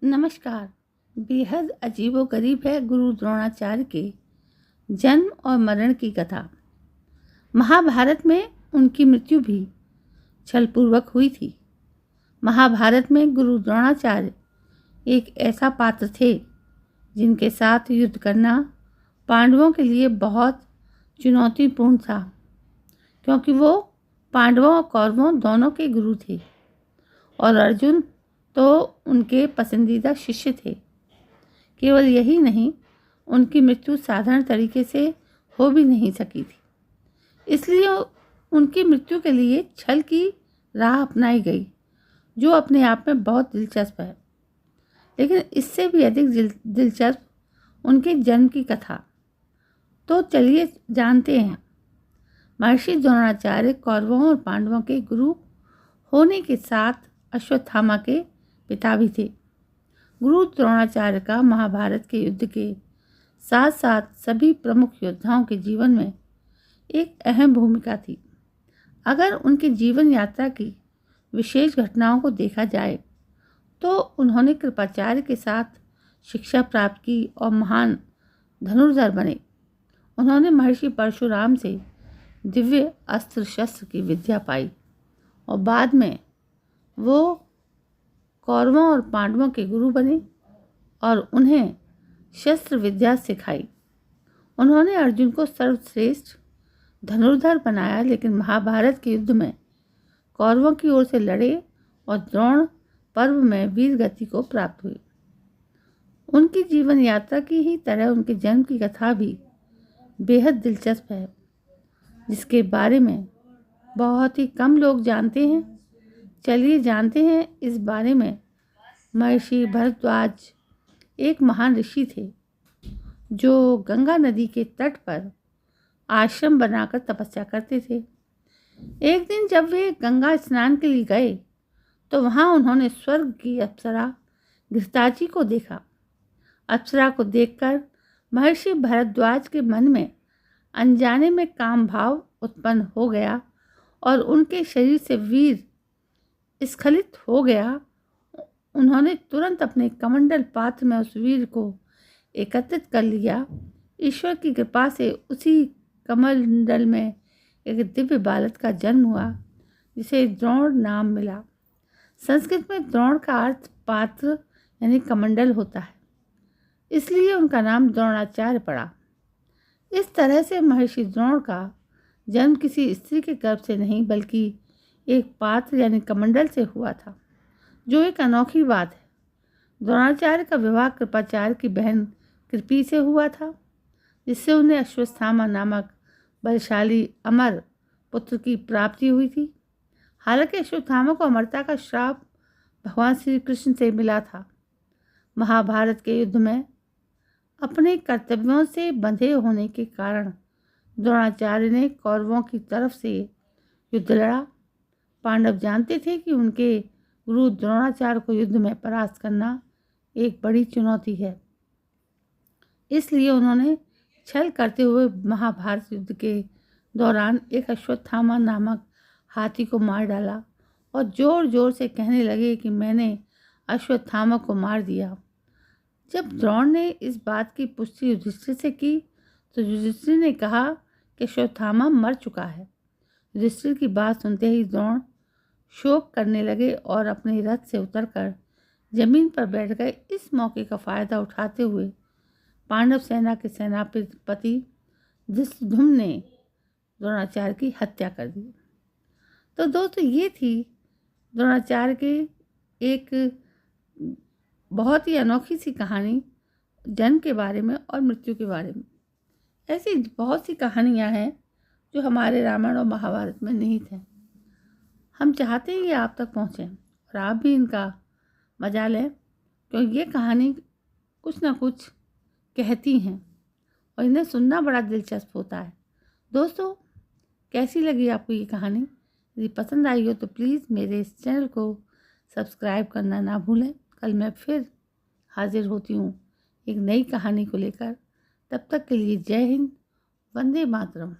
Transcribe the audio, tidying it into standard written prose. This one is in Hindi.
नमस्कार। बेहद अजीबोगरीब है गुरु द्रोणाचार्य के जन्म और मरण की कथा। महाभारत में उनकी मृत्यु भी छलपूर्वक हुई थी। महाभारत में गुरु द्रोणाचार्य एक ऐसा पात्र थे जिनके साथ युद्ध करना पांडवों के लिए बहुत चुनौतीपूर्ण था, क्योंकि वो पांडवों और कौरवों दोनों के गुरु थे और अर्जुन तो उनके पसंदीदा शिष्य थे। केवल यही नहीं, उनकी मृत्यु साधारण तरीके से हो भी नहीं सकी थी, इसलिए उनकी मृत्यु के लिए छल की राह अपनाई गई, जो अपने आप में बहुत दिलचस्प है। लेकिन इससे भी अधिक दिलचस्प उनके जन्म की कथा। तो चलिए जानते हैं। महर्षि द्रोणाचार्य कौरवों और पांडवों के गुरु होने के साथ अश्वत्थामा के पिता भी थे। गुरु द्रोणाचार्य का महाभारत के युद्ध के साथ साथ सभी प्रमुख योद्धाओं के जीवन में एक अहम भूमिका थी। अगर उनके जीवन यात्रा की विशेष घटनाओं को देखा जाए तो उन्होंने कृपाचार्य के साथ शिक्षा प्राप्त की और महान धनुर्धर बने। उन्होंने महर्षि परशुराम से दिव्य अस्त्र शस्त्र की विद्या पाई और बाद में वो कौरवों और पांडवों के गुरु बने और उन्हें शस्त्र विद्या सिखाई। उन्होंने अर्जुन को सर्वश्रेष्ठ धनुर्धर बनाया, लेकिन महाभारत के युद्ध में कौरवों की ओर से लड़े और द्रोण पर्व में वीर गति को प्राप्त हुई। उनकी जीवन यात्रा की ही तरह उनके जन्म की कथा भी बेहद दिलचस्प है, जिसके बारे में बहुत ही कम लोग जानते हैं। चलिए जानते हैं इस बारे में। महर्षि भरद्वाज एक महान ऋषि थे जो गंगा नदी के तट पर आश्रम बनाकर तपस्या करते थे। एक दिन जब वे गंगा स्नान के लिए गए तो वहाँ उन्होंने स्वर्ग की अप्सरा घृताची को देखा। अप्सरा को देखकर महर्षि भरद्वाज के मन में अनजाने में काम भाव उत्पन्न हो गया और उनके शरीर से वीर स्खलित हो गया। उन्होंने तुरंत अपने कमंडल पात्र में उस वीर को एकत्रित कर लिया। ईश्वर की कृपा से उसी कमंडल में एक दिव्य बालक का जन्म हुआ, जिसे द्रोण नाम मिला। संस्कृत में द्रोण का अर्थ पात्र यानी कमंडल होता है, इसलिए उनका नाम द्रोणाचार्य पड़ा। इस तरह से महर्षि द्रोण का जन्म किसी स्त्री के गर्भ से नहीं, बल्कि एक पात्र यानी कमंडल से हुआ था, जो एक अनोखी बात है। द्रोणाचार्य का विवाह कृपाचार्य की बहन कृपी से हुआ था, जिससे उन्हें अश्वत्थामा नामक बलशाली अमर पुत्र की प्राप्ति हुई थी। हालांकि अश्वत्थामा को अमरता का श्राप भगवान श्री कृष्ण से मिला था। महाभारत के युद्ध में अपने कर्तव्यों से बंधे होने के कारण द्रोणाचार्य ने कौरवों की तरफ से युद्ध लड़ा। पांडव जानते थे कि उनके गुरु द्रोणाचार्य को युद्ध में परास्त करना एक बड़ी चुनौती है, इसलिए उन्होंने छल करते हुए महाभारत युद्ध के दौरान एक अश्वत्थामा नामक हाथी को मार डाला और जोर जोर से कहने लगे कि मैंने अश्वत्थामा को मार दिया। जब द्रोण ने इस बात की पुष्टि युधिष्ठिर से की तो युधिष्ठिर ने कहा कि अश्वत्थामा मर चुका है। युधिष्ठिर की बात सुनते ही द्रोण शोक करने लगे और अपने रथ से उतरकर जमीन पर बैठ गए। इस मौके का फायदा उठाते हुए पांडव सेना के सेनापति धृष्टद्युम्न ने द्रोणाचार्य की हत्या कर दी। तो दोस्तों, ये थी द्रोणाचार्य के एक बहुत ही अनोखी सी कहानी जन्म के बारे में और मृत्यु के बारे में। ऐसी बहुत सी कहानियाँ हैं जो हमारे रामायण और महाभारत में निहित हैं। हम चाहते हैं कि आप तक पहुँचें और आप भी इनका मजा लें, क्योंकि ये कहानी कुछ ना कुछ कहती हैं और इन्हें सुनना बड़ा दिलचस्प होता है। दोस्तों, कैसी लगी आपको ये कहानी? यदि पसंद आई हो तो प्लीज़ मेरे इस चैनल को सब्सक्राइब करना ना भूलें। कल मैं फिर हाजिर होती हूँ एक नई कहानी को लेकर। तब तक के लिए जय हिंद, वंदे मातरम।